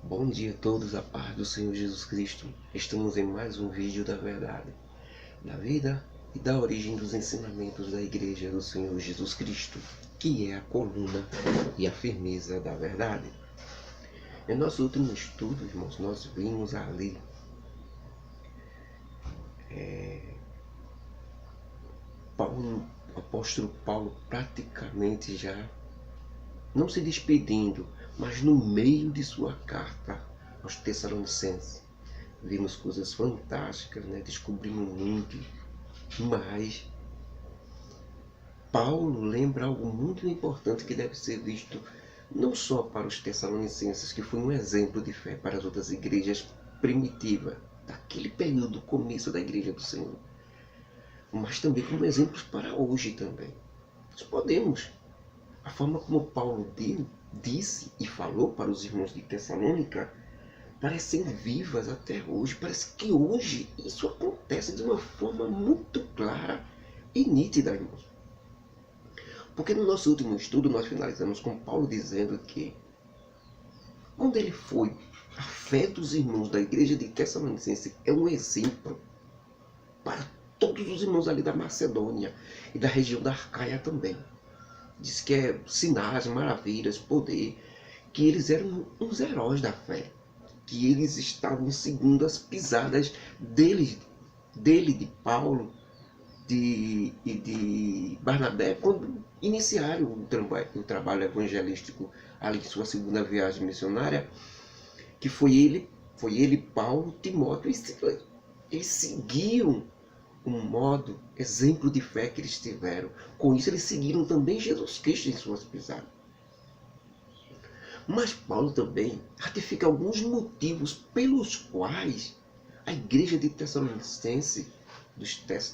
Bom dia a todos, a paz do Senhor Jesus Cristo. Estamos em mais um vídeo da verdade, da vida e da origem dos ensinamentos da Igreja do Senhor Jesus Cristo, que é a coluna e a firmeza da verdade. Em nosso último estudo, irmãos, nós vimos ali o apóstolo Paulo praticamente já não se despedindo, mas no meio de sua carta aos Tessalonicenses. Vimos coisas fantásticas, né? Descobrimos muito, mas Paulo lembra algo muito importante que deve ser visto não só para os Tessalonicenses, que foi um exemplo de fé para as outras igrejas primitivas, daquele período, começo da Igreja do Senhor, mas também como exemplos para hoje também. Nós podemos, a forma como Paulo disse e falou para os irmãos de Tessalônica, parecem vivas até hoje. Parece que hoje isso acontece de uma forma muito clara e nítida, irmãos. Porque no nosso último estudo nós finalizamos com Paulo dizendo que, quando ele foi, a fé dos irmãos da igreja de Tessalonicense é um exemplo para todos os irmãos ali da Macedônia e da região da Arcaia também. Diz que é sinais, maravilhas, poder, que eles eram uns heróis da fé, que eles estavam seguindo as pisadas dele, de Paulo e de Barnabé, quando iniciaram o trabalho evangelístico ali de sua segunda viagem missionária, que foi ele, Paulo, Timóteo e Silas. Eles seguiam um modo, exemplo de fé que eles tiveram. Com isso eles seguiram também Jesus Cristo em suas pisadas. Mas Paulo também ratifica alguns motivos pelos quais a igreja de Tessalonicense,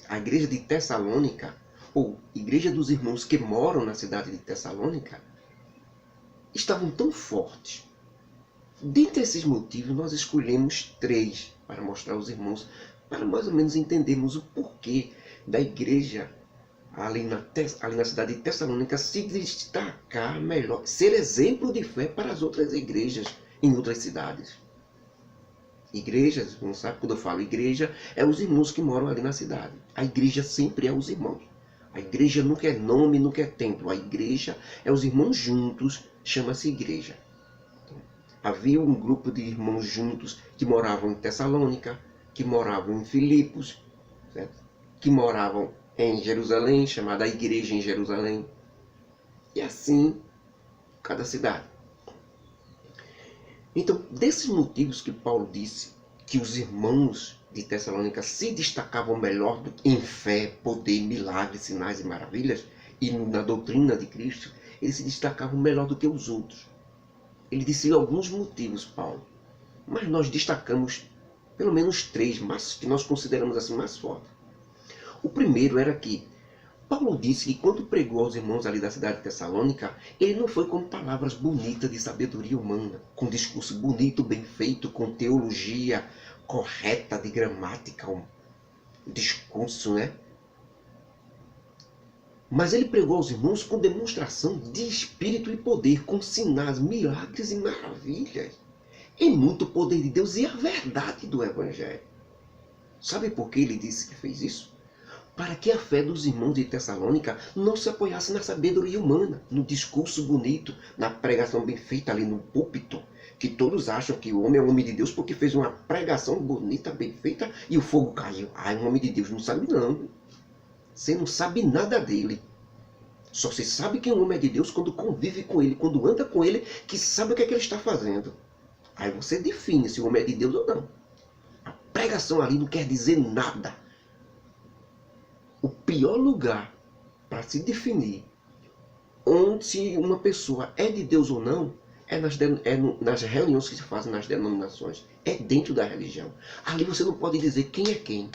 a igreja de Tessalônica, ou igreja dos irmãos que moram na cidade de Tessalônica, estavam tão fortes. Dentre esses motivos, nós escolhemos 3 para mostrar aos irmãos, para mais ou menos entendermos o porquê da igreja ali na cidade de Tessalônica se destacar melhor, ser exemplo de fé para as outras igrejas em outras cidades. Igrejas, não sabe quando eu falo igreja, é os irmãos que moram ali na cidade. A igreja sempre é os irmãos. A igreja nunca é nome, nunca é templo. A igreja é os irmãos juntos, chama-se igreja. Então, havia um grupo de irmãos juntos que moravam em Tessalônica, que moravam em Filipos, certo? Que moravam em Jerusalém, chamada a igreja em Jerusalém. E assim, cada cidade. Então, desses motivos que Paulo disse que os irmãos de Tessalônica se destacavam melhor em fé, poder, milagres, sinais e maravilhas, e na doutrina de Cristo, eles se destacavam melhor do que os outros. Ele disse alguns motivos, Paulo, mas nós destacamos pelo menos 3, mas que nós consideramos assim mais fortes. O primeiro era que Paulo disse que quando pregou aos irmãos ali da cidade de Tessalônica, ele não foi com palavras bonitas de sabedoria humana, com discurso bonito, bem feito, com teologia correta de gramática, um discurso, né? Mas ele pregou aos irmãos com demonstração de espírito e poder, com sinais, milagres e maravilhas, e muito poder de Deus e a verdade do Evangelho. Sabe por que ele disse que fez isso? Para que a fé dos irmãos de Tessalônica não se apoiasse na sabedoria humana, no discurso bonito, na pregação bem feita ali no púlpito, que todos acham que o homem é um homem de Deus porque fez uma pregação bonita, bem feita, e o fogo caiu. Ai, um homem de Deus não sabe não. Você não sabe nada dele. Só se sabe que um homem é de Deus quando convive com ele, quando anda com ele, que sabe o que é que ele está fazendo. Aí você define se o homem é de Deus ou não. A pregação ali não quer dizer nada. O pior lugar para se definir onde se uma pessoa é de Deus ou não é nas reuniões que se fazem nas denominações. É dentro da religião. Ali você não pode dizer quem é quem.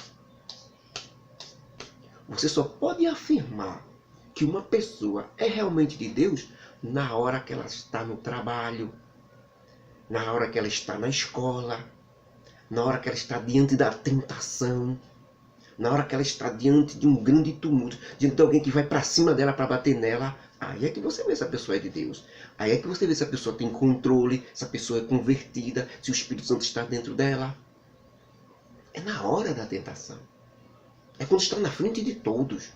Você só pode afirmar que uma pessoa é realmente de Deus na hora que ela está no trabalho, na hora que ela está na escola, na hora que ela está diante da tentação, na hora que ela está diante de um grande tumulto, diante de alguém que vai para cima dela para bater nela, Aí é que você vê se a pessoa é de Deus. Aí é que você vê se a pessoa tem controle, se a pessoa é convertida, se o Espírito Santo está dentro dela. É na hora da tentação. É quando está na frente de todos.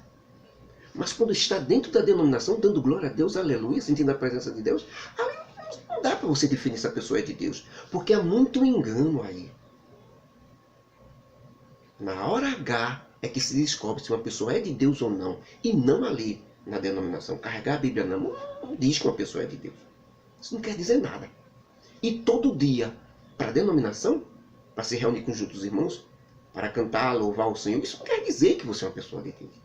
Mas quando está dentro da denominação, dando glória a Deus, aleluia, sentindo a presença de Deus, aí não dá para você definir se a pessoa é de Deus. Porque há muito engano aí. Na hora H é que se descobre se uma pessoa é de Deus ou não. E não ali na denominação. Carregar a Bíblia na mão não diz que uma pessoa é de Deus. Isso não quer dizer nada. E todo dia, para a denominação, para se reunir com os outros irmãos, para cantar, louvar o Senhor, isso não quer dizer que você é uma pessoa de Deus.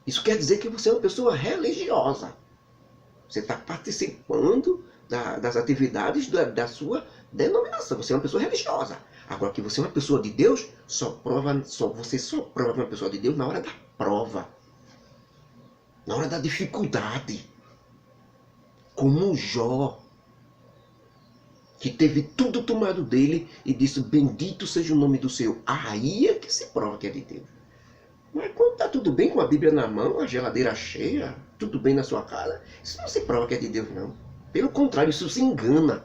Isso quer dizer que você é uma pessoa religiosa. Você está participando das atividades da sua denominação. Você é uma pessoa religiosa. Agora que você é uma pessoa de Deus, você só prova uma pessoa de Deus na hora da prova. Na hora da dificuldade. Como Jó, que teve tudo tomado dele e disse, bendito seja o nome do Senhor. Aí é que se prova que é de Deus. Mas quando está tudo bem com a Bíblia na mão, a geladeira cheia, tudo bem na sua casa, isso não se prova que é de Deus, não. Pelo contrário, isso se engana.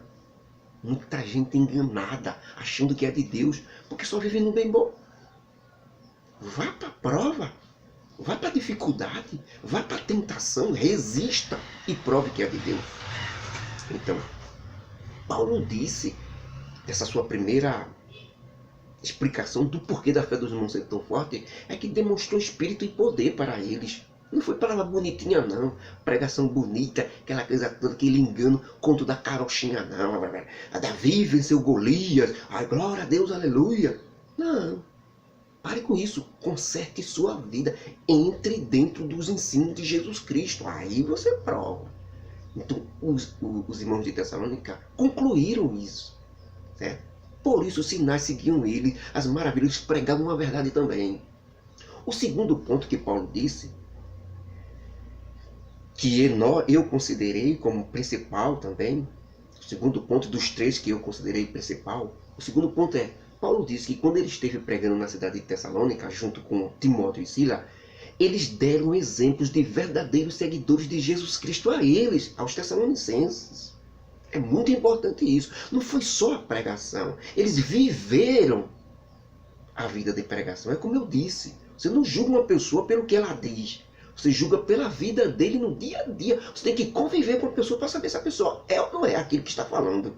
Muita gente enganada, achando que é de Deus, porque só vive no bem bom. Vá para a prova, vá para a dificuldade, vá para a tentação, resista e prove que é de Deus. Então, Paulo disse, essa sua primeira explicação do porquê da fé dos irmãos ser tão forte, é que demonstrou espírito e poder para eles. Não foi palavra bonitinha, não. Pregação bonita, aquela coisa toda, aquele engano, conto da carochinha, não. A Davi venceu Golias, ai, glória a Deus, aleluia. Não. Pare com isso. Conserte sua vida. Entre dentro dos ensinos de Jesus Cristo. Aí você prova. Então, os irmãos de Tessalônica concluíram isso. Certo? Por isso, os sinais seguiam ele, as maravilhas pregavam a verdade também. O segundo ponto que Paulo disse, que eu considerei como principal também, o segundo ponto dos três que eu considerei principal, o segundo ponto é, Paulo disse que quando ele esteve pregando na cidade de Tessalônica, junto com Timóteo e Sila, eles deram exemplos de verdadeiros seguidores de Jesus Cristo a eles, aos tessalonicenses. É muito importante isso. Não foi só a pregação. Eles viveram a vida de pregação. É como eu disse. Você não julga uma pessoa pelo que ela diz. Você julga pela vida dele no dia a dia. Você tem que conviver com a pessoa para saber se a pessoa é ou não é aquilo que está falando.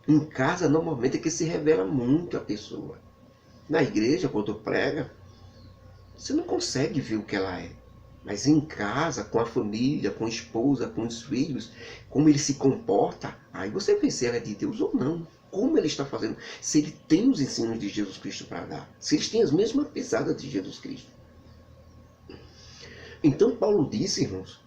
Em casa, normalmente, é que se revela muito a pessoa. Na igreja, quando prega, você não consegue ver o que ela é. Mas em casa, com a família, com a esposa, com os filhos, como ele se comporta, aí você vê se ela é de Deus ou não. Como ele está fazendo, se ele tem os ensinos de Jesus Cristo para dar, se eles têm as mesmas pisadas de Jesus Cristo. Então Paulo disse, irmãos,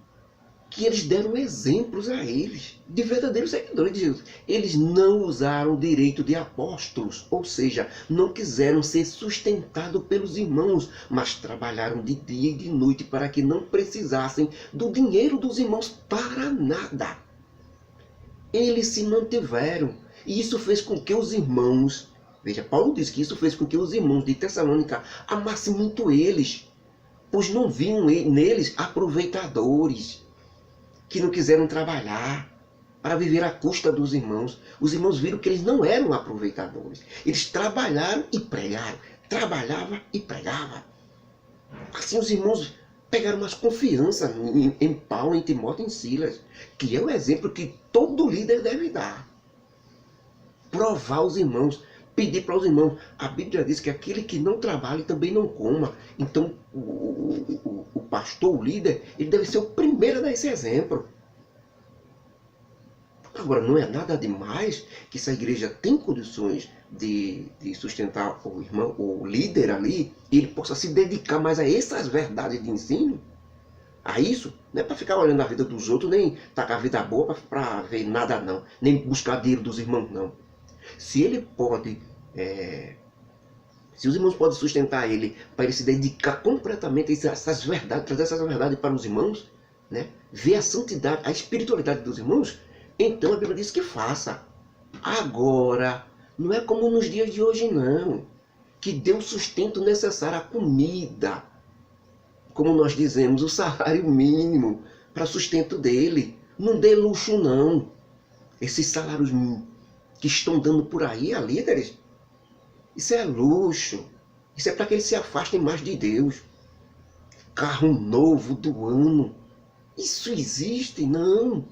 que eles deram exemplos a eles, de verdadeiros seguidores de Jesus. Eles não usaram o direito de apóstolos, ou seja, não quiseram ser sustentados pelos irmãos, mas trabalharam de dia e de noite para que não precisassem do dinheiro dos irmãos para nada. Eles se mantiveram, e isso fez com que os irmãos, veja, Paulo diz que isso fez com que os irmãos de Tessalônica amassem muito eles, pois não viam neles aproveitadores, que não quiseram trabalhar para viver à custa dos irmãos. Os irmãos viram que eles não eram aproveitadores. Eles trabalharam e pregaram. Trabalhava e pregava. Assim os irmãos pegaram mais confiança em Paulo, em Timóteo e em Silas, que é o exemplo que todo líder deve dar. Provar os irmãos, pedir para os irmãos. A Bíblia diz que aquele que não trabalha também não coma. Então o pastor, o líder, ele deve ser o primeiro a dar esse exemplo. Agora, não é nada demais que se a igreja tem condições de sustentar o irmão, o líder ali, e ele possa se dedicar mais a essas verdades de ensino, a isso, não é para ficar olhando a vida dos outros, nem tacar a vida boa para ver nada não, nem buscar dinheiro dos irmãos não. Se ele pode, se os irmãos podem sustentar ele, para ele se dedicar completamente a essas verdades, trazer essas verdades para os irmãos, né? Ver a santidade, a espiritualidade dos irmãos, então a Bíblia diz que faça. Agora, não é como nos dias de hoje não, que dê o sustento necessário, a comida. como nós dizemos, o salário mínimo para sustento dele. Não dê luxo, não. Esses salários que estão dando por aí a líderes, isso é luxo. Isso é para que eles se afastem mais de Deus. Carro novo do ano. Isso existe? Não.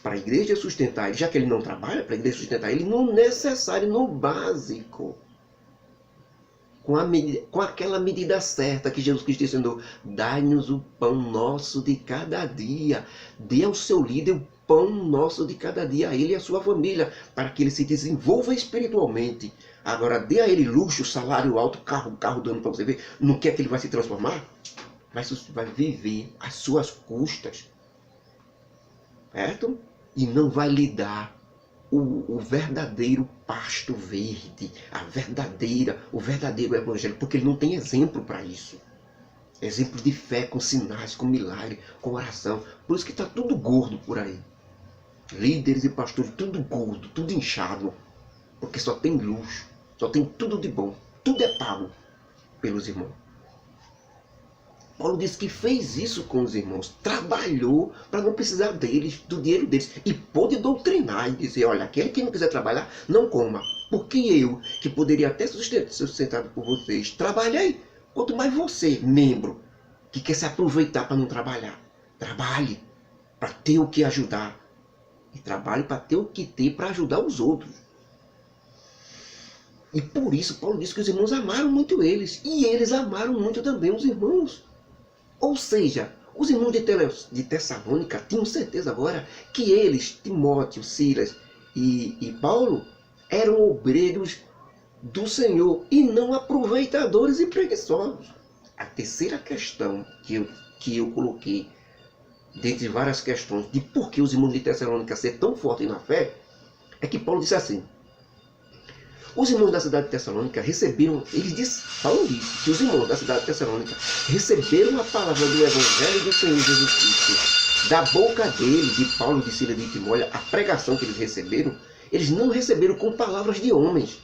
Para a igreja sustentar ele, já que ele não trabalha, para a igreja sustentar ele, no necessário, no básico. Com aquela medida certa que Jesus Cristo ensinou. Dai-nos o pão nosso de cada dia. Dê ao seu líder o pão nosso de cada dia, a ele e a sua família, para que ele se desenvolva espiritualmente. Agora, dê a ele luxo, salário alto, carro do ano para você ver. No que é que ele vai se transformar? Vai viver às suas custas. Certo? E não vai lhe dar o verdadeiro pasto verde, o verdadeiro evangelho, porque ele não tem exemplo para isso. Exemplo de fé com sinais, com milagre, com oração. Por isso que está tudo gordo por aí. Líderes e pastores, tudo gordo, tudo inchado, porque só tem luxo, só tem tudo de bom, tudo é pago pelos irmãos. Paulo disse que fez isso com os irmãos, trabalhou para não precisar deles, do dinheiro deles, e pôde doutrinar e dizer, olha, aquele que não quiser trabalhar, não coma, porque eu, que poderia até ser sustentado por vocês, trabalhei, quanto mais você, membro, que quer se aproveitar para não trabalhar, trabalhe para ter o que ajudar, e trabalhe para ter o que ter para ajudar os outros. E por isso Paulo disse que os irmãos amaram muito eles, e eles amaram muito também os irmãos. Ou seja, os irmãos de Tessalônica tinham certeza agora que eles, Timóteo, Silas e Paulo, eram obreiros do Senhor e não aproveitadores e preguiçosos. A terceira questão que eu coloquei, dentre várias questões, de por que os irmãos de Tessalônica ser tão fortes na fé, é que Paulo disse assim: os irmãos da cidade de Tessalônica receberam, Paulo disse que os irmãos da cidade de Tessalônica receberam a palavra do Evangelho do Senhor Jesus Cristo. Da boca dele, de Paulo, de Silas e de Timóteo, a pregação que eles não receberam com palavras de homens,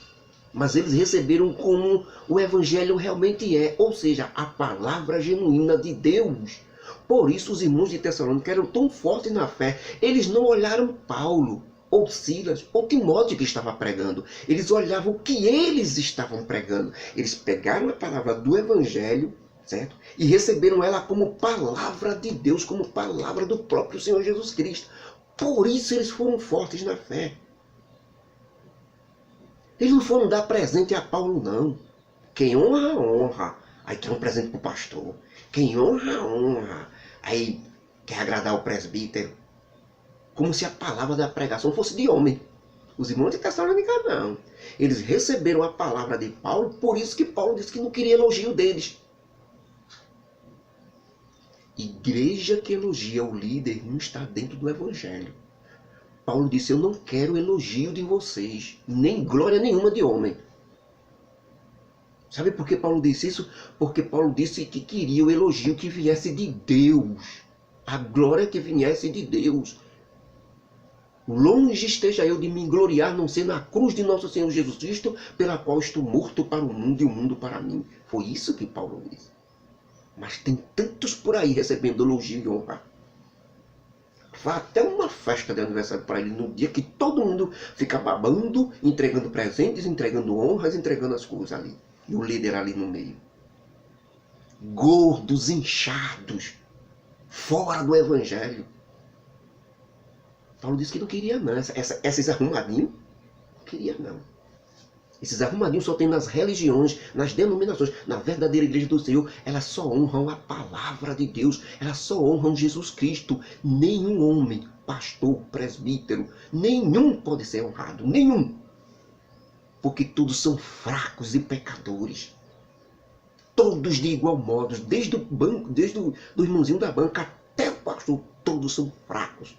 mas eles receberam como o Evangelho realmente é, ou seja, a palavra genuína de Deus. Por isso os irmãos de Tessalônica eram tão fortes na fé, eles não olharam Paulo, ou Silas, ou Timóteo que estava pregando. Eles olhavam o que eles estavam pregando. Eles pegaram a palavra do Evangelho, certo? E receberam ela como palavra de Deus, como palavra do próprio Senhor Jesus Cristo. Por isso eles foram fortes na fé. Eles não foram dar presente a Paulo, não. Quem honra, honra. Aí quer um presente para o pastor. Quem honra, honra. Aí quer agradar o presbítero. Como se a palavra da pregação fosse de homem. Os irmãos de Tessalônica não. Eles receberam a palavra de Paulo, por isso que Paulo disse que não queria elogio deles. Igreja que elogia o líder não está dentro do Evangelho. Paulo disse, eu não quero elogio de vocês, nem glória nenhuma de homem. Sabe por que Paulo disse isso? Porque Paulo disse que queria o elogio que viesse de Deus. A glória que viesse de Deus. Longe esteja eu de me gloriar, não ser na cruz de nosso Senhor Jesus Cristo, pela qual estou morto para o mundo e o mundo para mim. Foi isso que Paulo disse. Mas tem tantos por aí recebendo elogio e honra. Vá até uma festa de aniversário para ele, no dia que todo mundo fica babando, entregando presentes, entregando honras, entregando as coisas ali. E o líder ali no meio. Gordos, inchados, fora do Evangelho. Paulo disse que não queria não. Esses arrumadinhos, não queria não. Esses arrumadinhos só tem nas religiões, nas denominações. Na verdadeira igreja do Senhor, elas só honram a palavra de Deus. Elas só honram Jesus Cristo. Nenhum homem, pastor, presbítero, nenhum pode ser honrado. Nenhum. Porque todos são fracos e pecadores. Todos de igual modo, desde o banco, desde o irmãozinho da banca até o pastor, todos são fracos.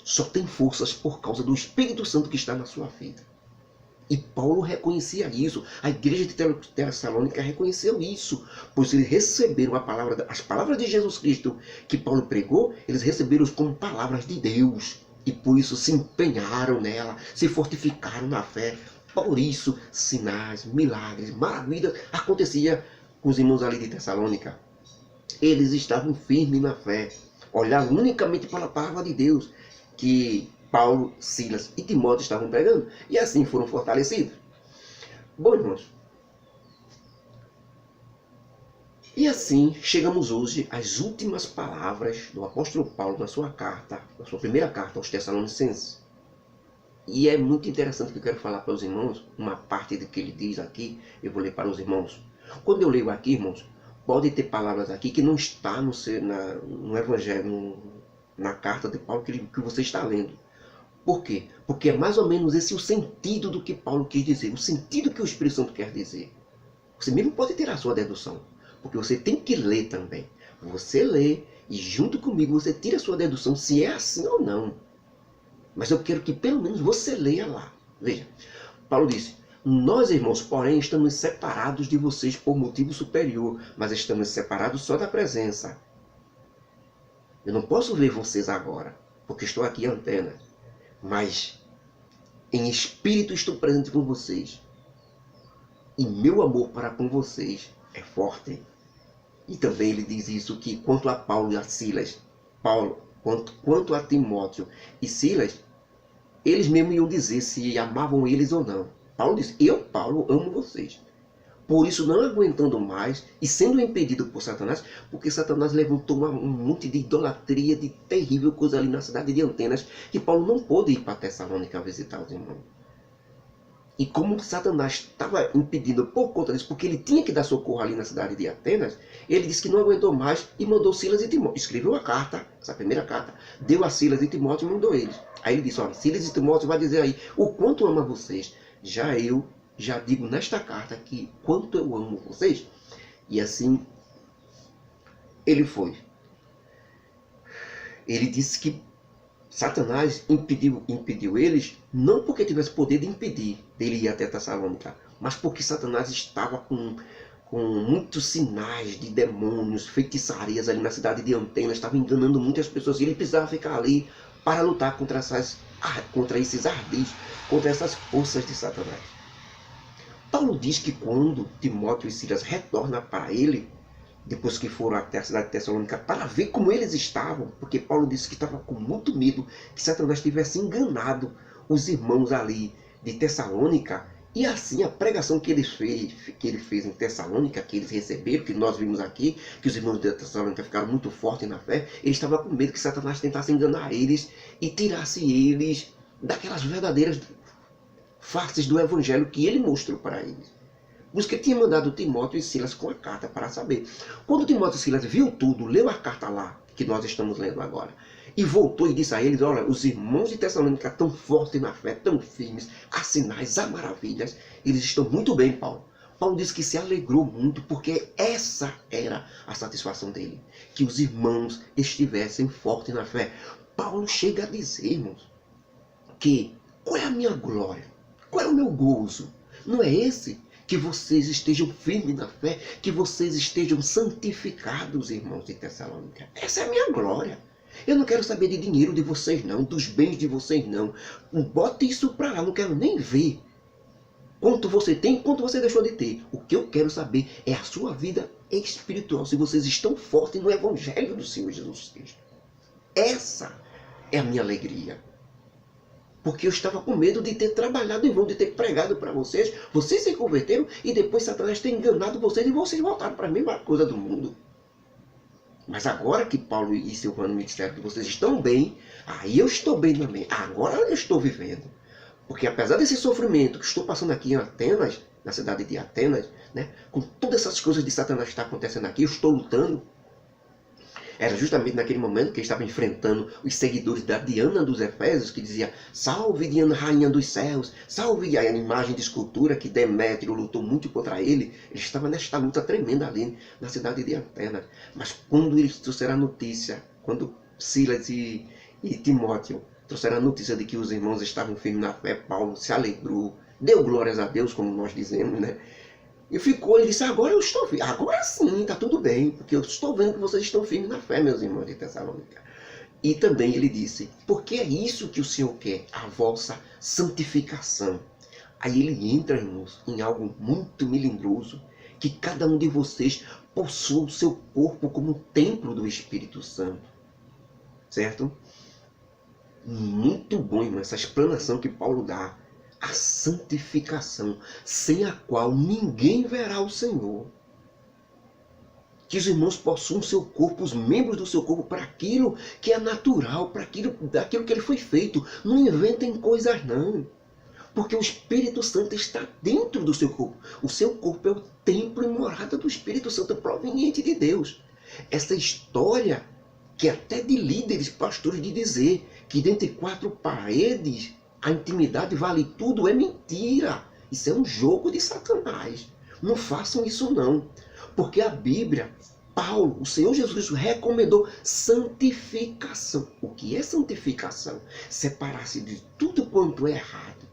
Só tem forças por causa do Espírito Santo que está na sua vida. E Paulo reconhecia isso. A igreja de Tessalônica reconheceu isso. Pois eles receberam as palavras de Jesus Cristo que Paulo pregou, eles receberam como palavras de Deus. E por isso se empenharam nela, se fortificaram na fé. Por isso, sinais, milagres, maravilhas acontecia com os irmãos ali de Tessalônica, eles estavam firmes na fé, olhavam unicamente para a palavra de Deus, que Paulo, Silas e Timóteo estavam pregando, e assim foram fortalecidos. Bom, irmãos, e assim chegamos hoje às últimas palavras do apóstolo Paulo na sua carta, na sua primeira carta aos Tessalonicenses. E é muito interessante que eu quero falar para os irmãos, uma parte do que ele diz aqui, eu vou ler para os irmãos. Quando eu leio aqui, irmãos, pode ter palavras aqui que não está no Evangelho, na carta de Paulo que você está lendo. Por quê? Porque é mais ou menos esse o sentido do que Paulo quis dizer, o sentido que o Espírito Santo quer dizer. Você mesmo pode ter a sua dedução, porque você tem que ler também. Você lê e junto comigo você tira a sua dedução se é assim ou não. Mas eu quero que pelo menos você leia lá. Veja, Paulo disse: nós, irmãos, porém, estamos separados de vocês por motivo superior, mas estamos separados só da presença. Eu não posso ver vocês agora, porque estou aqui em Atenas, mas em espírito estou presente com vocês. E meu amor para com vocês é forte. E também ele diz isso, que quanto a Paulo e a Silas, quanto a Timóteo e Silas, eles mesmos iam dizer se amavam eles ou não. Paulo disse: eu, Paulo, amo vocês. Por isso, não aguentando mais e sendo impedido por Satanás, porque Satanás levantou um monte de idolatria, de terrível coisa ali na cidade de Atenas, que Paulo não pôde ir para Tessalônica visitar os irmãos. E como Satanás estava impedindo por conta disso, porque ele tinha que dar socorro ali na cidade de Atenas, ele disse que não aguentou mais e mandou Silas e Timóteo. Escreveu a carta, essa primeira carta, deu a Silas e Timóteo e mandou eles. Aí ele disse: olha, Silas e Timóteo vai dizer aí o quanto ama vocês. Eu já digo nesta carta que quanto eu amo vocês. E assim ele foi. Ele disse que Satanás impediu eles, não porque tivesse poder de impedir dele ir até Tessalônica, mas porque Satanás estava com muitos sinais de demônios, feitiçarias ali na cidade de Atenas, estava enganando muitas pessoas, e ele precisava ficar ali para lutar contra esses ardis, contra essas forças de Satanás. Paulo diz que quando Timóteo e Silas retornam para ele, depois que foram até a cidade de Tessalônica, para ver como eles estavam, porque Paulo disse que estava com muito medo que Satanás tivesse enganado os irmãos ali de Tessalônica, e assim a pregação que ele fez em Tessalônica, que eles receberam, que nós vimos aqui, que os irmãos de Tessalônica ficaram muito fortes na fé, ele estava com medo que Satanás tentasse enganar eles e tirasse eles daquelas verdadeiras faces do evangelho que ele mostrou para eles. Por isso que ele tinha mandado Timóteo e Silas com a carta para saber. Quando Timóteo e Silas viu tudo, leu a carta lá, que nós estamos lendo agora, e voltou e disse a eles: olha, os irmãos de Tessalônica tão fortes na fé, tão firmes, há sinais, há maravilhas, eles estão muito bem, Paulo. Paulo disse que se alegrou muito, porque essa era a satisfação dele, que os irmãos estivessem fortes na fé. Paulo chega a dizer, irmãos, que qual é a minha glória? Qual é o meu gozo? Não é esse? Que vocês estejam firmes na fé, que vocês estejam santificados, irmãos de Tessalônica. Essa é a minha glória. Eu não quero saber de dinheiro de vocês não, dos bens de vocês não. Bote isso para lá, não quero nem ver quanto você tem, quanto você deixou de ter. O que eu quero saber é a sua vida espiritual, se vocês estão fortes no Evangelho do Senhor Jesus Cristo. Essa é a minha alegria. Porque eu estava com medo de ter trabalhado em vão, de ter pregado para vocês. Vocês se converteram e depois Satanás ter enganado vocês e vocês voltaram para a mesma coisa do mundo. Mas agora que Paulo e Silvano me disseram que vocês estão bem, aí eu estou bem também. Agora eu estou vivendo. Porque apesar desse sofrimento que estou passando aqui em Atenas, na cidade de Atenas, né, com todas essas coisas de Satanás que está acontecendo aqui, eu estou lutando. Era justamente naquele momento que ele estava enfrentando os seguidores da Diana dos Efésios, que dizia: salve Diana, rainha dos céus, salve a imagem de escultura que Demétrio lutou muito contra ele. Ele estava nesta luta tremenda ali na cidade de Atenas. Mas quando eles trouxeram a notícia, quando Silas e Timóteo trouxeram a notícia de que os irmãos estavam firmes na fé, Paulo se alegrou, deu glórias a Deus, como nós dizemos, né? E ficou, ele disse: agora eu estou firme, agora sim, está tudo bem, porque eu estou vendo que vocês estão firmes na fé, meus irmãos de Tessalônica. E também ele disse: porque é isso que o Senhor quer, a vossa santificação. Aí ele entra, irmãos, em algo muito melindroso, que cada um de vocês possua o seu corpo como templo do Espírito Santo. Certo? Muito bom, irmão, essa explanação que Paulo dá. A santificação, sem a qual ninguém verá o Senhor. Que os irmãos possuam seu corpo, os membros do seu corpo, para aquilo que é natural, para daquilo que ele foi feito. Não inventem coisas, não. Porque o Espírito Santo está dentro do seu corpo. O seu corpo é o templo e morada do Espírito Santo proveniente de Deus. Essa história, que até de líderes, pastores, de dizer que dentre quatro paredes a intimidade vale tudo, é mentira. Isso é um jogo de Satanás. Não façam isso não. Porque a Bíblia, Paulo, o Senhor Jesus recomendou santificação. O que é santificação? Separar-se de tudo quanto é errado.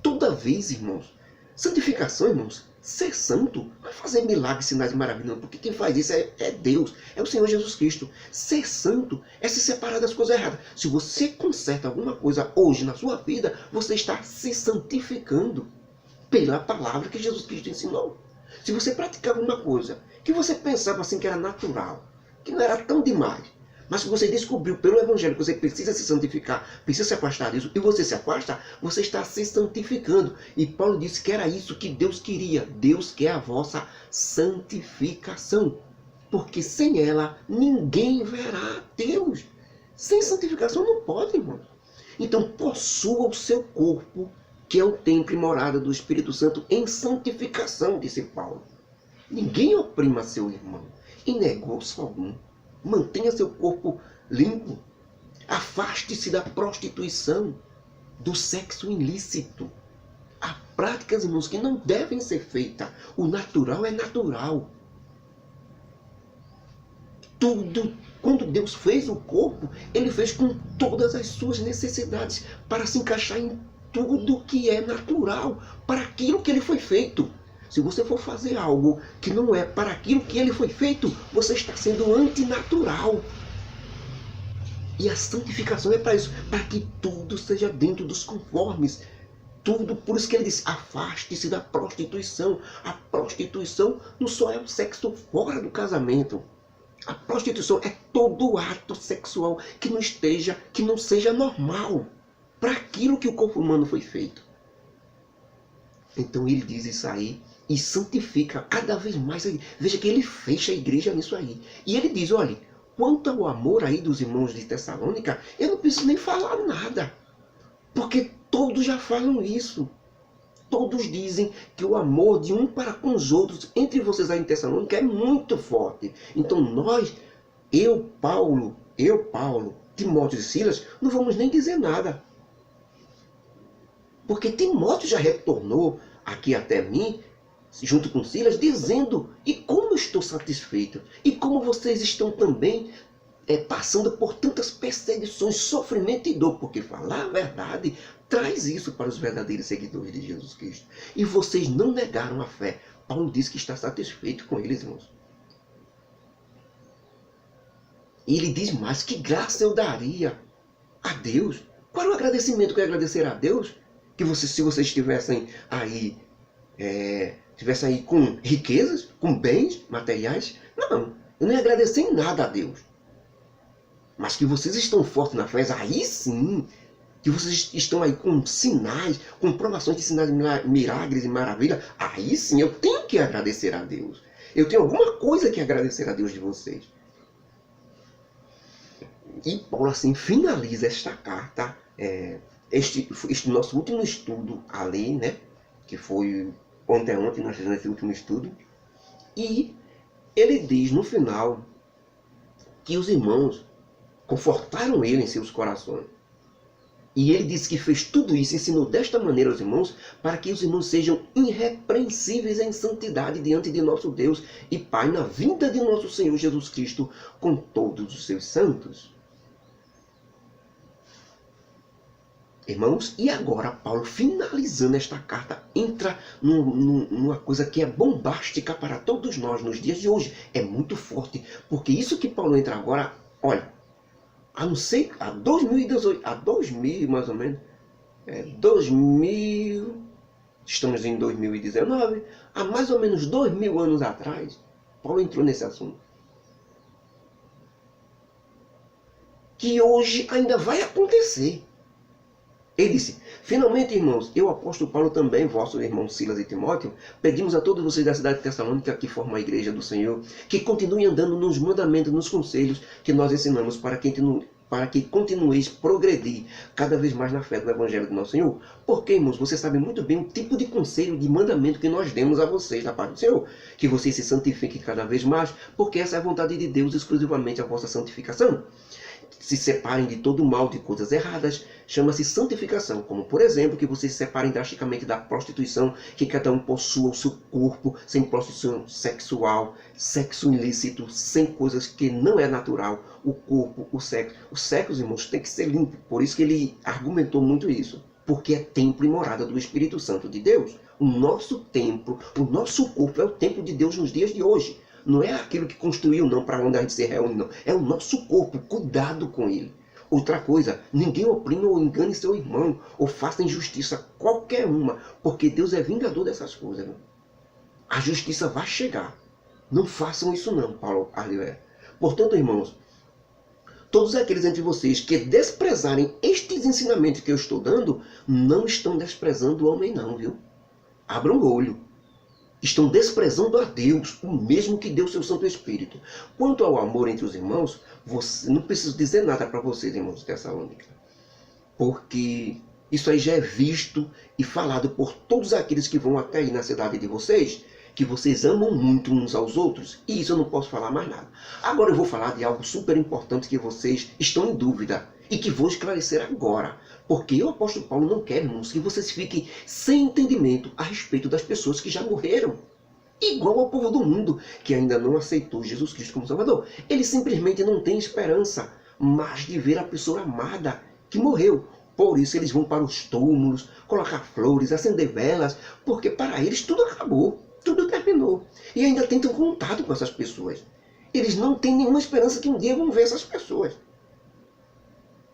Toda vez, irmãos. Santificação, irmãos, ser santo não é fazer milagres, sinais e maravilhas, porque quem faz isso é Deus, é o Senhor Jesus Cristo. Ser santo é se separar das coisas erradas. Se você conserta alguma coisa hoje na sua vida, você está se santificando pela palavra que Jesus Cristo ensinou. Se você praticava uma coisa que você pensava assim que era natural, que não era tão demais, mas se você descobriu pelo Evangelho que você precisa se santificar, precisa se afastar disso, e você se afasta, você está se santificando. E Paulo disse que era isso que Deus queria. Deus quer a vossa santificação. Porque sem ela, ninguém verá Deus. Sem santificação não pode, irmão. Então, possua o seu corpo, que é o templo e morada do Espírito Santo, em santificação, disse Paulo. Ninguém oprima seu irmão, em negócio algum. Mantenha seu corpo limpo. Afaste-se da prostituição, do sexo ilícito. Há práticas, irmãos, que não devem ser feitas. O natural é natural. Tudo, quando Deus fez o corpo, Ele fez com todas as suas necessidades para se encaixar em tudo que é natural, para aquilo que Ele foi feito. Se você for fazer algo que não é para aquilo que ele foi feito, você está sendo antinatural. E a santificação é para isso, para que tudo seja dentro dos conformes. Tudo, por isso que ele diz, afaste-se da prostituição. A prostituição não só é o sexo fora do casamento. A prostituição é todo ato sexual que não seja normal para aquilo que o corpo humano foi feito. Então ele diz isso aí e santifica cada vez mais. Veja que ele fecha a igreja nisso aí. E ele diz, olha, quanto ao amor aí dos irmãos de Tessalônica, eu não preciso nem falar nada. Porque todos já falam isso. Todos dizem que o amor de um para com os outros, entre vocês aí em Tessalônica, é muito forte. Então nós, eu, Paulo, Timóteo e Silas, não vamos nem dizer nada. Porque Timóteo já retornou aqui até mim, junto com Silas, dizendo, e como eu estou satisfeito, e como vocês estão também passando por tantas perseguições, sofrimento e dor, porque falar a verdade traz isso para os verdadeiros seguidores de Jesus Cristo. E vocês não negaram a fé. Paulo diz que está satisfeito com eles, irmãos. E ele diz mais, que graça eu daria a Deus. Qual é o agradecimento que eu ia agradecer a Deus? Que se vocês estivessem aí com riquezas, com bens materiais, não, eu não ia agradecer em nada a Deus. Mas que vocês estão fortes na fé, aí sim, que vocês estão aí com sinais, com provações de sinais, milagres e maravilhas, aí sim eu tenho que agradecer a Deus. Eu tenho alguma coisa que agradecer a Deus de vocês. E Paulo assim finaliza esta carta, este nosso último estudo ali, né? Que foi ontem nós fizemos esse último estudo. E ele diz no final que os irmãos confortaram ele em seus corações. E ele disse que fez tudo isso, ensinou desta maneira aos irmãos, para que os irmãos sejam irrepreensíveis em santidade diante de nosso Deus e Pai, na vinda de nosso Senhor Jesus Cristo com todos os seus santos. Irmãos, e agora Paulo, finalizando esta carta, entra numa coisa que é bombástica para todos nós nos dias de hoje. É muito forte, porque isso que Paulo entra agora, olha, a não ser, a 2018, a 2000 mais ou menos, 2000, Estamos em 2019, há mais ou menos 2000 anos atrás, Paulo entrou nesse assunto. Que hoje ainda vai acontecer. Ele disse: finalmente, irmãos, eu, apóstolo Paulo, também, vossos irmãos Silas e Timóteo, pedimos a todos vocês da cidade de Tessalônica, que formam a igreja do Senhor, que continuem andando nos mandamentos, nos conselhos que nós ensinamos, para que continueis progredir cada vez mais na fé do Evangelho do nosso Senhor. Porque, irmãos, vocês sabem muito bem o tipo de conselho, de mandamento que nós demos a vocês da parte do Senhor. Que vocês se santifiquem cada vez mais, porque essa é a vontade de Deus, exclusivamente a vossa santificação. Se separem de todo o mal, de coisas erradas, chama-se santificação, como por exemplo, que vocês se separem drasticamente da prostituição, que cada um possua o seu corpo, sem prostituição sexual, sexo ilícito, sem coisas que não é natural, o corpo, o sexo. O sexo, irmãos, tem que ser limpo, por isso que ele argumentou muito isso, porque é templo e morada do Espírito Santo de Deus. O nosso templo, o nosso corpo é o templo de Deus nos dias de hoje. Não é aquilo que construiu, não, para onde a gente se reúne, não. É o nosso corpo, cuidado com ele. Outra coisa, ninguém oprime ou engane seu irmão, ou faça injustiça qualquer uma, porque Deus é vingador dessas coisas. Não? A justiça vai chegar. Não façam isso não, Paulo Arriola. Portanto, irmãos, todos aqueles entre vocês que desprezarem estes ensinamentos que eu estou dando, não estão desprezando o homem não, viu? Abram o olho. Estão desprezando a Deus, o mesmo que deu seu Santo Espírito. Quanto ao amor entre os irmãos, não preciso dizer nada para vocês, irmãos de Tessalônica. Porque isso aí já é visto e falado por todos aqueles que vão até aí na cidade de vocês, que vocês amam muito uns aos outros. E isso eu não posso falar mais nada. Agora eu vou falar de algo super importante que vocês estão em dúvida e que vou esclarecer agora. Porque o apóstolo Paulo não quer, irmãos, que vocês fiquem sem entendimento a respeito das pessoas que já morreram. Igual ao povo do mundo, que ainda não aceitou Jesus Cristo como Salvador. Eles simplesmente não têm esperança mais de ver a pessoa amada que morreu. Por isso eles vão para os túmulos, colocar flores, acender velas, porque para eles tudo acabou, tudo terminou. E ainda tentam contato com essas pessoas. Eles não têm nenhuma esperança que um dia vão ver essas pessoas.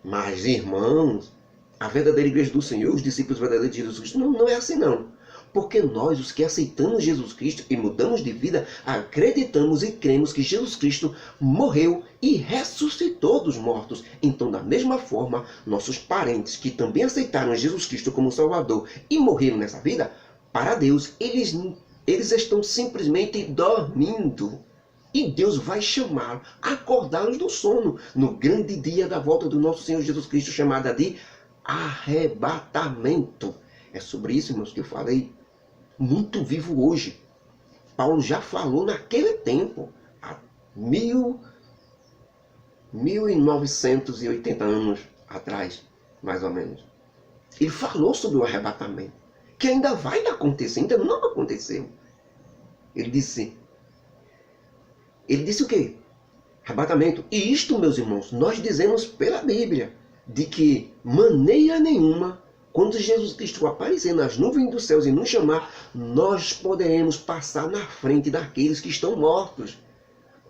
Mas, irmãos, a verdadeira igreja do Senhor, os discípulos verdadeiros de Jesus Cristo, não é assim não. Porque nós, os que aceitamos Jesus Cristo e mudamos de vida, acreditamos e cremos que Jesus Cristo morreu e ressuscitou dos mortos. Então, da mesma forma, nossos parentes que também aceitaram Jesus Cristo como Salvador e morreram nessa vida, para Deus, eles estão simplesmente dormindo. E Deus vai chamá-los, acordá-los do sono, no grande dia da volta do nosso Senhor Jesus Cristo, chamada de arrebatamento. É sobre isso, irmãos, que eu falei, muito vivo hoje. Paulo já falou naquele tempo, há 1980 anos atrás, mais ou menos. Ele falou sobre o arrebatamento, que ainda vai acontecer, ainda não aconteceu. Ele disse o quê? Arrebatamento. E isto, meus irmãos, nós dizemos pela Bíblia, de que maneira nenhuma, quando Jesus Cristo aparecer nas nuvens dos céus e nos chamar, nós poderemos passar na frente daqueles que estão mortos.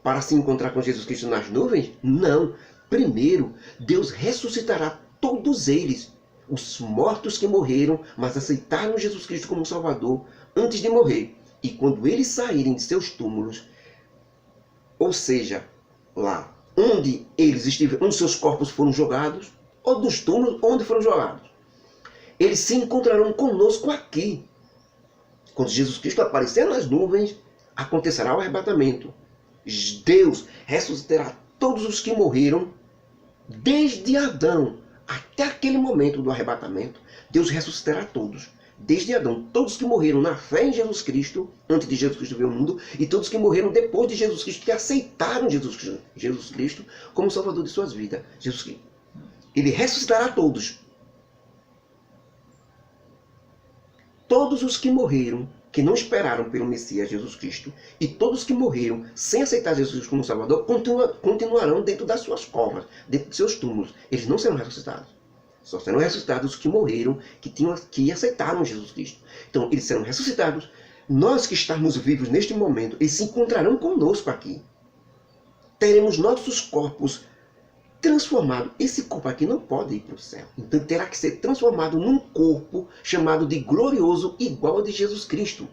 Para se encontrar com Jesus Cristo nas nuvens? Não. Primeiro, Deus ressuscitará todos eles, os mortos que morreram, mas aceitaram Jesus Cristo como Salvador antes de morrer. E quando eles saírem de seus túmulos, ou seja, lá onde eles estiveram, onde seus corpos foram jogados, ou dos túmulos onde foram jogados, eles se encontrarão conosco aqui. Quando Jesus Cristo aparecer nas nuvens, acontecerá o arrebatamento. Deus ressuscitará todos os que morreram, desde Adão até aquele momento do arrebatamento. Deus ressuscitará todos. Desde Adão, todos que morreram na fé em Jesus Cristo, antes de Jesus Cristo vir ao mundo, e todos que morreram depois de Jesus Cristo, que aceitaram Jesus Cristo como Salvador de suas vidas. Jesus Cristo. Ele ressuscitará todos. Todos os que morreram, que não esperaram pelo Messias Jesus Cristo, e todos que morreram sem aceitar Jesus Cristo como Salvador, continuarão dentro das suas covas, dentro de seus túmulos. Eles não serão ressuscitados. Só serão ressuscitados os que morreram, que aceitaram Jesus Cristo. Então, eles serão ressuscitados. Nós que estamos vivos neste momento, eles se encontrarão conosco aqui. Teremos nossos corpos transformado. Esse corpo aqui não pode ir para o céu. Então terá que ser transformado num corpo chamado de glorioso, igual ao de Jesus Cristo.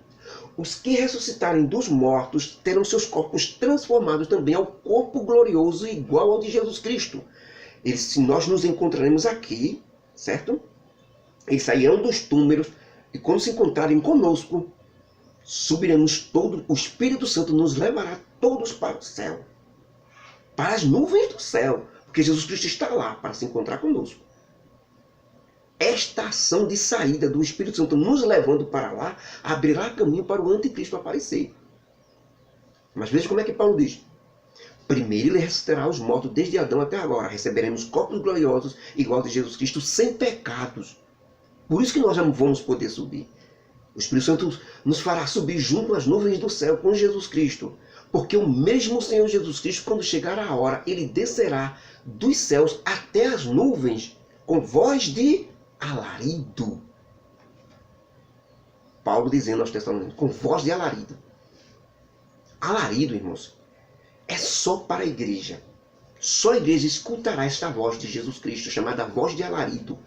Os que ressuscitarem dos mortos terão seus corpos transformados também ao corpo glorioso, igual ao de Jesus Cristo. Se nós nos encontraremos aqui, certo? Eles sairão dos túmulos e quando se encontrarem conosco, subiremos todos, o Espírito Santo nos levará todos para o céu. Para as nuvens do céu. Porque Jesus Cristo está lá para se encontrar conosco. Esta ação de saída do Espírito Santo nos levando para lá, abrirá caminho para o anticristo aparecer. Mas veja como é que Paulo diz. Primeiro ele ressuscitará os mortos desde Adão até agora. Receberemos corpos gloriosos, igual de Jesus Cristo, sem pecados. Por isso que nós já vamos poder subir. O Espírito Santo nos fará subir junto às nuvens do céu com Jesus Cristo. Porque o mesmo Senhor Jesus Cristo, quando chegar a hora, ele descerá dos céus até as nuvens com voz de alarido. Paulo dizendo aos Tessalonicenses, com voz de alarido. Alarido, irmãos, é só para a igreja. Só a igreja escutará esta voz de Jesus Cristo, chamada voz de alarido,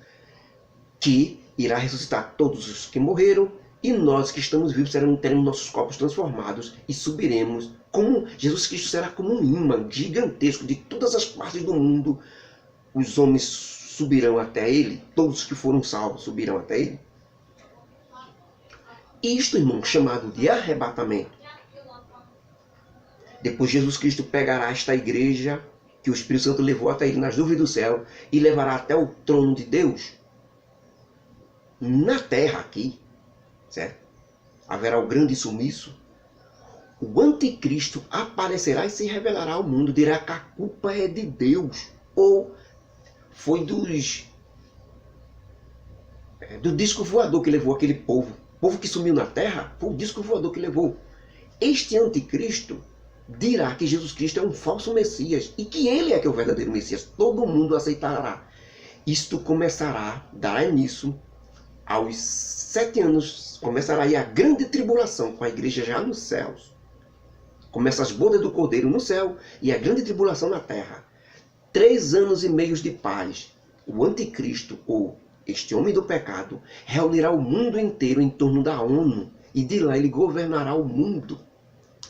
que irá ressuscitar todos os que morreram, e nós que estamos vivos teremos nossos corpos transformados e subiremos. Como Jesus Cristo será como um imã gigantesco de todas as partes do mundo. Os homens subirão até ele, todos que foram salvos subirão até ele. Isto, irmão, chamado de arrebatamento. Depois Jesus Cristo pegará esta igreja que o Espírito Santo levou até ele nas nuvens do céu e levará até o trono de Deus. Na terra aqui, certo? Haverá o grande sumiço. O anticristo aparecerá e se revelará ao mundo. Dirá que a culpa é de Deus. Ou foi do disco voador que levou aquele povo. O povo que sumiu na terra, foi o disco voador que levou. Este anticristo dirá que Jesus Cristo é um falso Messias. E que ele é que é o verdadeiro Messias. Todo mundo aceitará. Isto começará, dará início aos 7 anos. Começará aí a grande tribulação com a igreja já nos céus. Começa as bodas do Cordeiro no céu e a grande tribulação na terra. 3 anos e meio de paz. O anticristo, ou este homem do pecado, reunirá o mundo inteiro em torno da ONU. E de lá ele governará o mundo.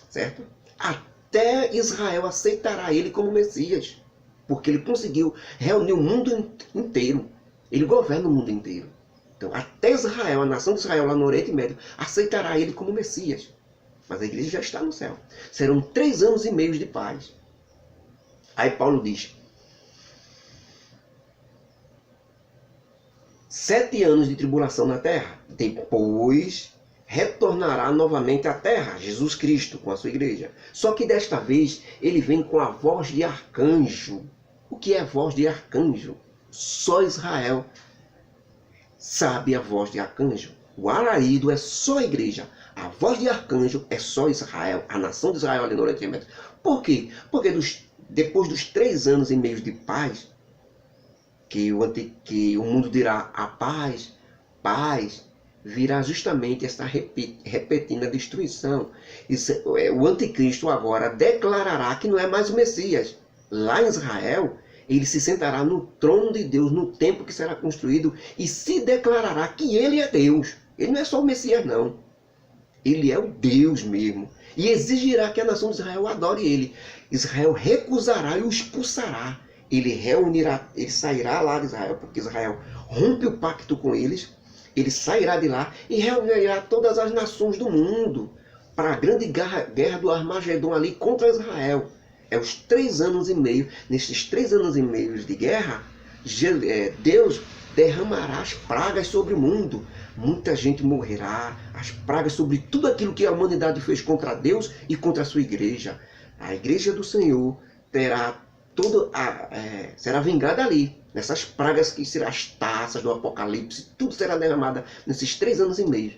Certo? Até Israel aceitará ele como Messias. Porque ele conseguiu reunir o mundo inteiro. Ele governa o mundo inteiro. Então, até Israel, a nação de Israel lá no Oriente Médio, aceitará ele como Messias. Mas a igreja já está no céu. Serão 3 anos e meio de paz. Aí Paulo diz, 7 anos de tribulação na terra. Depois retornará novamente à terra, Jesus Cristo, com a sua igreja. Só que desta vez ele vem com a voz de arcanjo. O que é a voz de arcanjo? Só Israel sabe a voz de arcanjo. O alarido é só a igreja. A voz de arcanjo é só Israel, a nação de Israel ali no Oriente Médio. Por quê? Porque depois dos 3 anos e meio de paz, que o mundo dirá a paz, virá justamente essa repetida destruição. O anticristo agora declarará que não é mais o Messias. Lá em Israel, ele se sentará no trono de Deus no templo que será construído e se declarará que ele é Deus. Ele não é só o Messias, não. Ele é o Deus mesmo. E exigirá que a nação de Israel adore ele. Israel recusará e o expulsará. Ele sairá lá de Israel, porque Israel rompe o pacto com eles. Ele sairá de lá e reunirá todas as nações do mundo para a grande guerra do Armagedon ali contra Israel. É os 3 anos e meio. Nesses 3 anos e meio de guerra, Deus derramará as pragas sobre o mundo. Muita gente morrerá, as pragas sobre tudo aquilo que a humanidade fez contra Deus e contra a sua igreja. A igreja do Senhor será vingada ali, nessas pragas que serão as taças do Apocalipse, tudo será derramado nesses 3 anos e meio.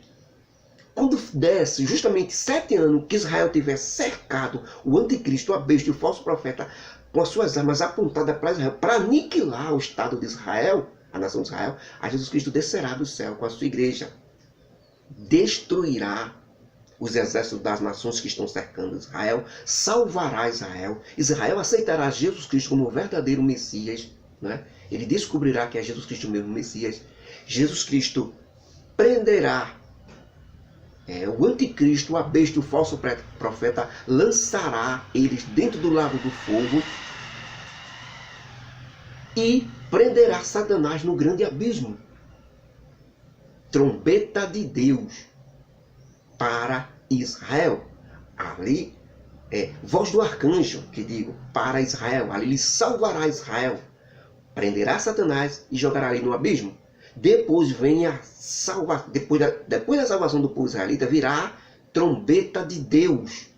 Quando desse justamente 7 anos que Israel tiver cercado o anticristo, a besta e o falso profeta, com as suas armas apontadas para Israel, para aniquilar o Estado de Israel, a nação de Israel, a Jesus Cristo descerá do céu com a sua igreja. Destruirá os exércitos das nações que estão cercando Israel, salvará Israel. Israel aceitará Jesus Cristo como o verdadeiro Messias, né? Ele descobrirá que é Jesus Cristo mesmo o Messias. Jesus Cristo prenderá o anticristo, a besta, o falso profeta, lançará eles dentro do lago do fogo e prenderá Satanás no grande abismo. Trombeta de Deus para Israel. Ali voz do arcanjo, que digo, para Israel. Ali ele salvará Israel, prenderá Satanás e jogará ele no abismo. Depois vem a salvação. Depois da salvação do povo israelita, virá trombeta de Deus.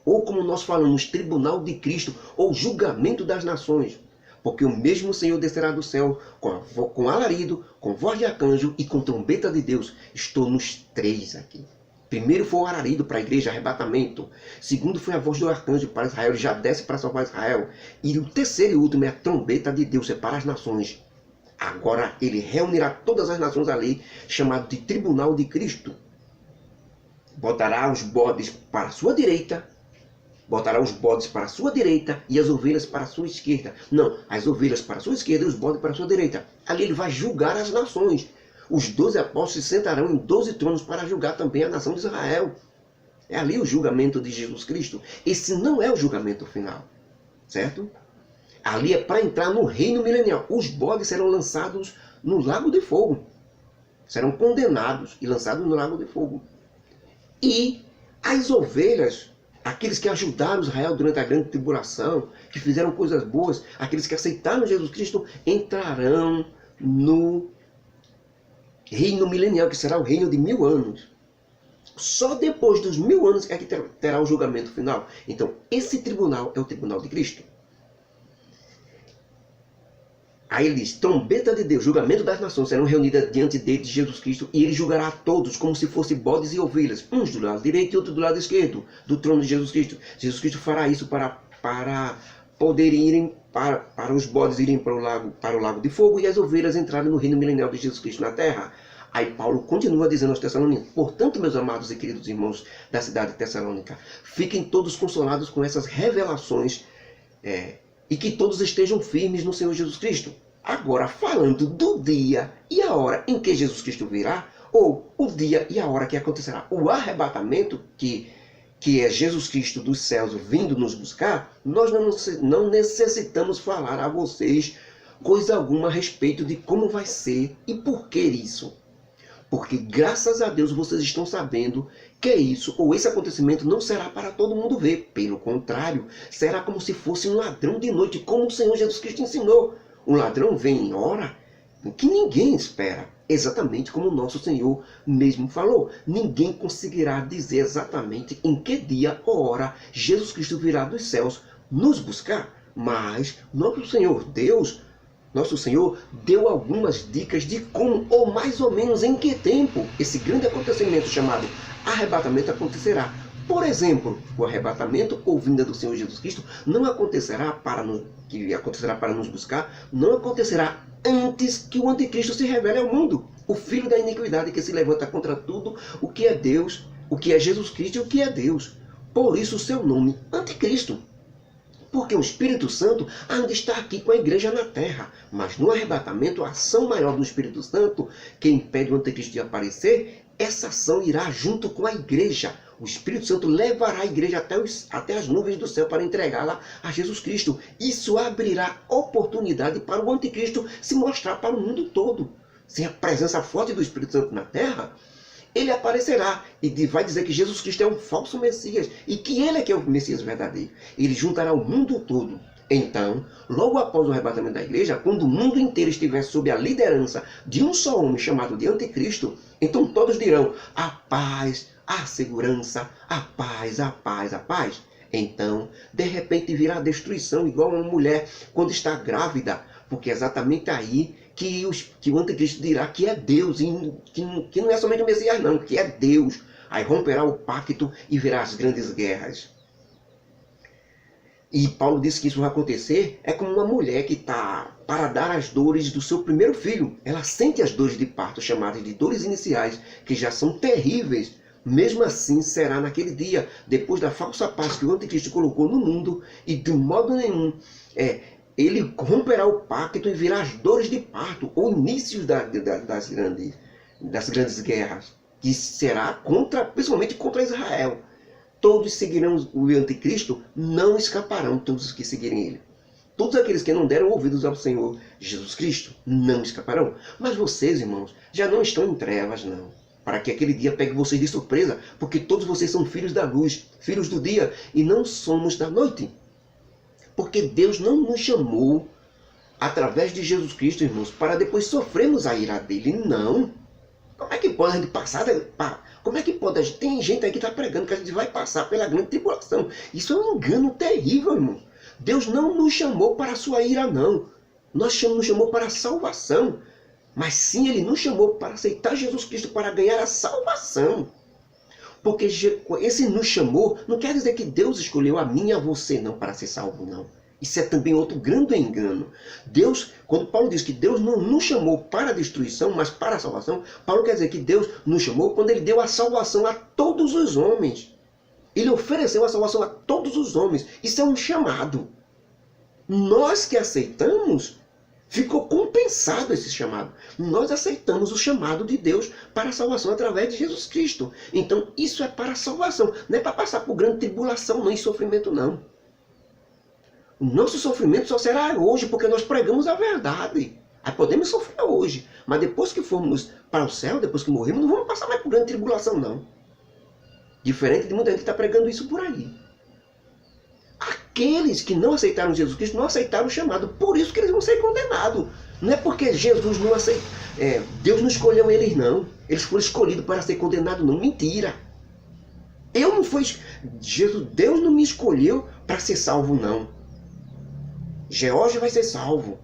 Ou como nós falamos, tribunal de Cristo, ou julgamento das nações. Porque o mesmo Senhor descerá do céu com alarido, com voz de arcanjo e com trombeta de Deus. Estou nos três aqui. Primeiro foi o alarido para a igreja, arrebatamento. Segundo foi a voz do arcanjo para Israel, ele já desce para salvar Israel. E o terceiro e último é a trombeta de Deus, é para as nações. Agora ele reunirá todas as nações ali, chamado de tribunal de Cristo. Botará os bodes para a sua direita, e as ovelhas para a sua esquerda. Não, as ovelhas para a sua esquerda e os bodes para a sua direita. Ali ele vai julgar as nações. Os 12 apóstolos se sentarão em 12 tronos para julgar também a nação de Israel. É ali o julgamento de Jesus Cristo. Esse não é o julgamento final, certo? Ali é para entrar no reino milenial. Os bodes serão lançados no lago de fogo. Serão condenados e lançados no lago de fogo. E as ovelhas, aqueles que ajudaram Israel durante a grande tribulação, que fizeram coisas boas, aqueles que aceitaram Jesus Cristo, entrarão no reino milenial, que será o reino de 1000 anos. Só depois dos 1000 anos é que terá o julgamento final. Então, esse tribunal é o tribunal de Cristo. Aí ele diz, trombeta de Deus, julgamento das nações serão reunidas diante dele de Jesus Cristo, e ele julgará a todos como se fossem bodes e ovelhas, uns do lado direito e outros do lado esquerdo, do trono de Jesus Cristo. Jesus Cristo fará isso para poder irem, para os bodes irem para o lago de fogo e as ovelhas entrarem no reino milenial de Jesus Cristo na terra. Aí Paulo continua dizendo aos Tessalonicenses, portanto, meus amados e queridos irmãos da cidade de Tessalônica, fiquem todos consolados com essas revelações, e que todos estejam firmes no Senhor Jesus Cristo. Agora, falando do dia e a hora em que Jesus Cristo virá, ou o dia e a hora que acontecerá o arrebatamento, que é Jesus Cristo dos céus vindo nos buscar, nós não necessitamos falar a vocês coisa alguma a respeito de como vai ser e por que isso. Porque graças a Deus vocês estão sabendo que isso ou esse acontecimento não será para todo mundo ver. Pelo contrário, será como se fosse um ladrão de noite, como o Senhor Jesus Cristo ensinou. Um ladrão vem em hora em que ninguém espera. Exatamente como o nosso Senhor mesmo falou. Ninguém conseguirá dizer exatamente em que dia ou hora Jesus Cristo virá dos céus nos buscar. Mas nosso Senhor deu algumas dicas de como, ou mais ou menos em que tempo, esse grande acontecimento chamado arrebatamento acontecerá. Por exemplo, o arrebatamento ou vinda do Senhor Jesus Cristo não acontecerá para nos buscar, não acontecerá antes que o anticristo se revele ao mundo. O filho da iniquidade que se levanta contra tudo o que é Deus, o que é Jesus Cristo e o que é Deus. Por isso o seu nome, anticristo. Porque o Espírito Santo ainda está aqui com a igreja na terra. Mas no arrebatamento, a ação maior do Espírito Santo, que impede o anticristo de aparecer, essa ação irá junto com a igreja. O Espírito Santo levará a igreja até as nuvens do céu para entregá-la a Jesus Cristo. Isso abrirá oportunidade para o anticristo se mostrar para o mundo todo. Sem a presença forte do Espírito Santo na terra, ele aparecerá e vai dizer que Jesus Cristo é um falso Messias e que ele é que é o Messias verdadeiro. Ele juntará o mundo todo. Então, logo após o arrebatamento da igreja, quando o mundo inteiro estiver sob a liderança de um só homem chamado de Anticristo, então todos dirão, a paz, a segurança, a paz, a paz, a paz. Então, de repente virá a destruição, igual uma mulher quando está grávida, porque é exatamente aí que o anticristo dirá que é Deus, e que não é somente o Messias não, que é Deus. Aí romperá o pacto e virá as grandes guerras. E Paulo disse que isso vai acontecer, é como uma mulher que está para dar as dores do seu primeiro filho. Ela sente as dores de parto, chamadas de dores iniciais, que já são terríveis, Mesmo assim será naquele dia, depois da falsa paz que o anticristo colocou no mundo, e de modo nenhum ele romperá o pacto e virá as dores de parto, o início das grandes guerras, que será principalmente contra Israel. Todos seguirão o anticristo, não escaparão todos os que seguirem ele. Todos aqueles que não deram ouvidos ao Senhor Jesus Cristo não escaparão. Mas vocês, irmãos, já não estão em trevas, não. Para que aquele dia pegue vocês de surpresa, porque todos vocês são filhos da luz, filhos do dia, e não somos da noite. Porque Deus não nos chamou, através de Jesus Cristo, irmãos, para depois sofrermos a ira dele. Não. Como é que pode a gente passar? Como é que pode? Tem gente aí que está pregando que a gente vai passar pela grande tribulação. Isso é um engano terrível, irmão. Deus não nos chamou para a sua ira, não. Nos chamou para a salvação. Mas sim, ele nos chamou para aceitar Jesus Cristo, para ganhar a salvação. Porque esse nos chamou não quer dizer que Deus escolheu a mim e a você não para ser salvo, não. Isso é também outro grande engano. Deus, quando Paulo diz que Deus não nos chamou para a destruição, mas para a salvação, Paulo quer dizer que Deus nos chamou quando ele deu a salvação a todos os homens. Ele ofereceu a salvação a todos os homens. Isso é um chamado. Nós que aceitamos, ficou compensado esse chamado. Nós aceitamos o chamado de Deus para a salvação através de Jesus Cristo. Então isso é para a salvação. Não é para passar por grande tribulação, nem sofrimento, não. O nosso sofrimento só será hoje, porque nós pregamos a verdade. Aí podemos sofrer hoje, mas depois que formos para o céu, depois que morrermos, não vamos passar mais por grande tribulação, não. Diferente de muita gente que está pregando isso por aí. Aqueles que não aceitaram Jesus Cristo não aceitaram o chamado. Por isso que eles vão ser condenados. Não é porque Jesus não aceitou. Deus não escolheu eles, não. Eles foram escolhidos para ser condenados, não. Mentira. Deus não me escolheu para ser salvo, não. George vai ser salvo.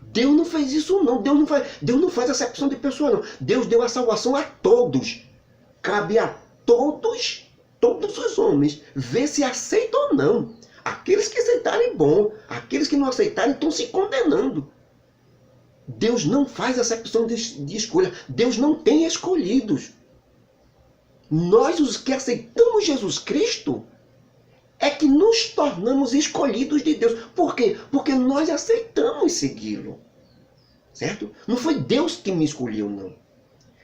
Deus não fez isso, não. Deus não faz acepção de pessoa, não. Deus deu a salvação a todos. Cabe a todos os homens, ver se aceitam ou não. Aqueles que aceitarem, bom. Aqueles que não aceitarem estão se condenando. Deus não faz acepção de escolha. Deus não tem escolhidos. Nós, os que aceitamos Jesus Cristo, é que nos tornamos escolhidos de Deus. Por quê? Porque nós aceitamos segui-lo. Certo? Não foi Deus que me escolheu, não.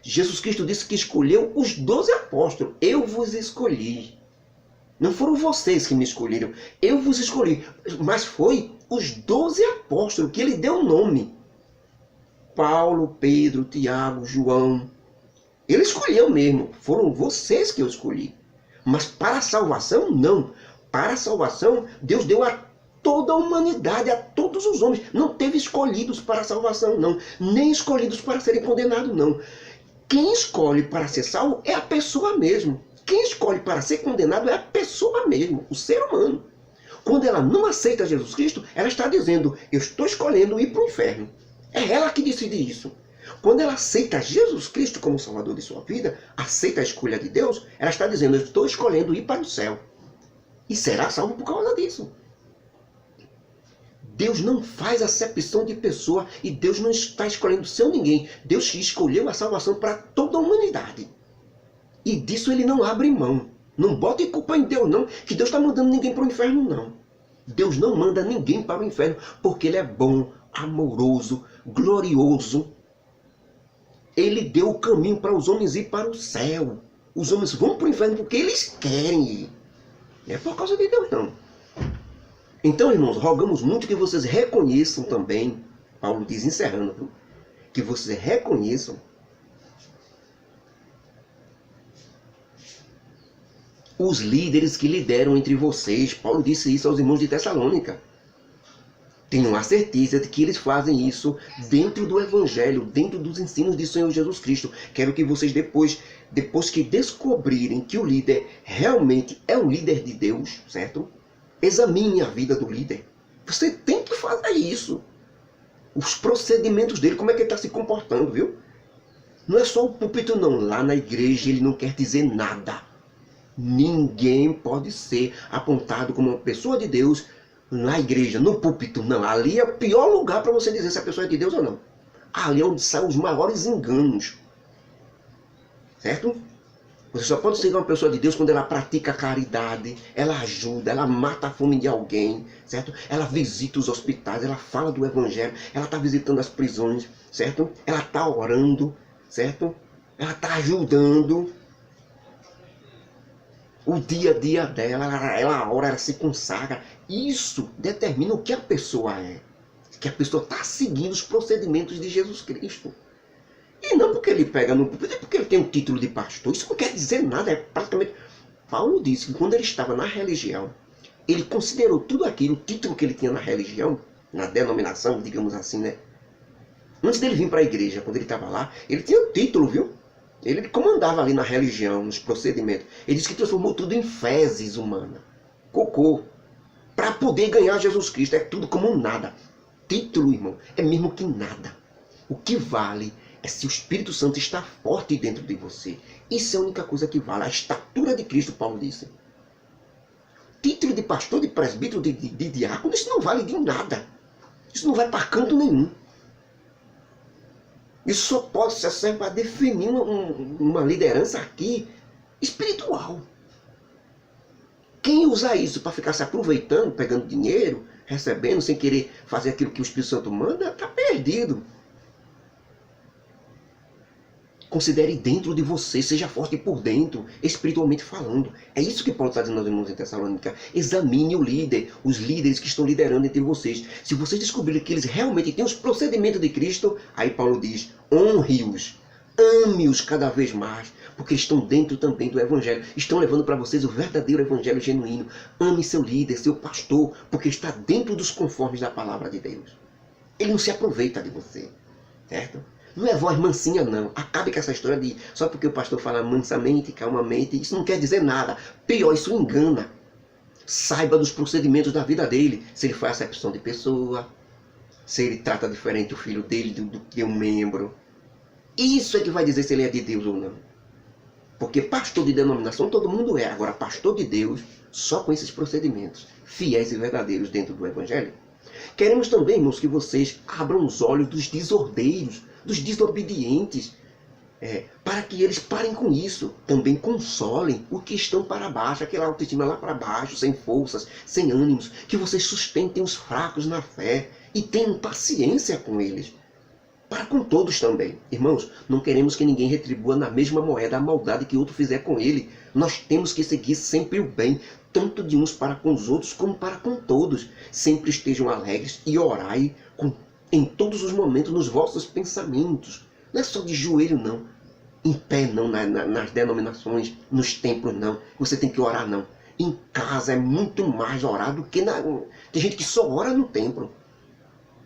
Jesus Cristo disse que escolheu os 12 apóstolos. Eu vos escolhi. Não foram vocês que me escolheram. Eu vos escolhi. Mas foi os 12 apóstolos que ele deu nome. Paulo, Pedro, Tiago, João. Ele escolheu mesmo. Foram vocês que eu escolhi. Mas para a salvação, não. Para a salvação, Deus deu a toda a humanidade, a todos os homens. Não teve escolhidos para a salvação, não. Nem escolhidos para serem condenados, não. Quem escolhe para ser salvo é a pessoa mesmo. Quem escolhe para ser condenado é a pessoa mesmo, o ser humano. Quando ela não aceita Jesus Cristo, ela está dizendo, eu estou escolhendo ir para o inferno. É ela que decide isso. Quando ela aceita Jesus Cristo como Salvador de sua vida, aceita a escolha de Deus, ela está dizendo, eu estou escolhendo ir para o céu. E será salvo por causa disso. Deus não faz acepção de pessoa e Deus não está escolhendo seu ninguém. Deus escolheu a salvação para toda a humanidade. E disso ele não abre mão. Não bote culpa em Deus, não, que Deus está mandando ninguém para o inferno, não. Deus não manda ninguém para o inferno, porque ele é bom, amoroso, glorioso. Ele deu o caminho para os homens ir para o céu. Os homens vão para o inferno porque eles querem ir. Não é por causa de Deus, não. Então, irmãos, rogamos muito que vocês reconheçam também, Paulo diz encerrando, viu? Que vocês reconheçam os líderes que lideram entre vocês. Paulo disse isso aos irmãos de Tessalônica. Tenham a certeza de que eles fazem isso dentro do Evangelho, dentro dos ensinos de Senhor Jesus Cristo. Quero que vocês depois que descobrirem que o líder realmente é um líder de Deus, certo? Examine a vida do líder. Você tem que fazer isso. Os procedimentos dele, como é que ele está se comportando, viu? Não é só o púlpito, não. Lá na igreja ele não quer dizer nada. Ninguém pode ser apontado como uma pessoa de Deus na igreja, no púlpito. Não, ali é o pior lugar para você dizer se a pessoa é de Deus ou não. Ali é onde saem os maiores enganos. Certo? Você só pode seguir uma pessoa de Deus quando ela pratica a caridade, ela ajuda, ela mata a fome de alguém, certo? Ela visita os hospitais, ela fala do evangelho, ela está visitando as prisões, certo? Ela está orando, certo? Ela está ajudando. O dia a dia dela, ela ora, ela se consagra. Isso determina o que a pessoa é. Que a pessoa está seguindo os procedimentos de Jesus Cristo. E não porque ele pega no púlpito, é porque ele tem um título de pastor. Isso não quer dizer nada, é praticamente... Paulo disse que quando ele estava na religião, ele considerou tudo aquilo, o título que ele tinha na religião, na denominação, digamos assim, né? Antes dele vir para a igreja, quando ele estava lá, ele tinha um título, viu? Ele comandava ali na religião, nos procedimentos. Ele disse que transformou tudo em fezes humana, cocô, para poder ganhar Jesus Cristo. É tudo como um nada. Título, irmão, é mesmo que nada. O que vale é se o Espírito Santo está forte dentro de você. Isso é a única coisa que vale. A estatura de Cristo, Paulo disse. Título de pastor, de presbítero, de diácono, isso não vale de nada. Isso não vai para canto nenhum. Isso só pode ser para definir uma liderança aqui espiritual. Quem usa isso para ficar se aproveitando, pegando dinheiro, recebendo, sem querer fazer aquilo que o Espírito Santo manda, está perdido. Considere dentro de você, seja forte por dentro, espiritualmente falando. É isso que Paulo está dizendo aos irmãos em Tessalônica. Examine o líder, os líderes que estão liderando entre vocês. Se vocês descobrirem que eles realmente têm os procedimentos de Cristo, aí Paulo diz, honre-os, ame-os cada vez mais, porque eles estão dentro também do Evangelho. Estão levando para vocês o verdadeiro Evangelho genuíno. Ame seu líder, seu pastor, porque está dentro dos conformes da palavra de Deus. Ele não se aproveita de você, certo? Não é voz mansinha, não. Acabe com essa história de só porque o pastor fala mansamente, calmamente. Isso não quer dizer nada. Pior, isso engana. Saiba dos procedimentos da vida dele. Se ele faz acepção de pessoa. Se ele trata diferente o filho dele do que um membro. Isso é que vai dizer se ele é de Deus ou não. Porque pastor de denominação todo mundo é. Agora, pastor de Deus, só com esses procedimentos. Fiéis e verdadeiros dentro do Evangelho. Queremos também, irmãos, que vocês abram os olhos dos desordeiros, dos desobedientes, para que eles parem com isso. Também consolem os que estão para baixo, aquela autoestima lá para baixo, sem forças, sem ânimos. Que vocês sustentem os fracos na fé e tenham paciência com eles. Para com todos também. Irmãos, não queremos que ninguém retribua na mesma moeda a maldade que outro fizer com ele. Nós temos que seguir sempre o bem, tanto de uns para com os outros, como para com todos. Sempre estejam alegres e orai em todos os momentos nos vossos pensamentos. Não é só de joelho, não. Em pé, não. Nas denominações, nos templos, não. Você tem que orar, não. Em casa é muito mais orar do que na... Tem gente que só ora no templo.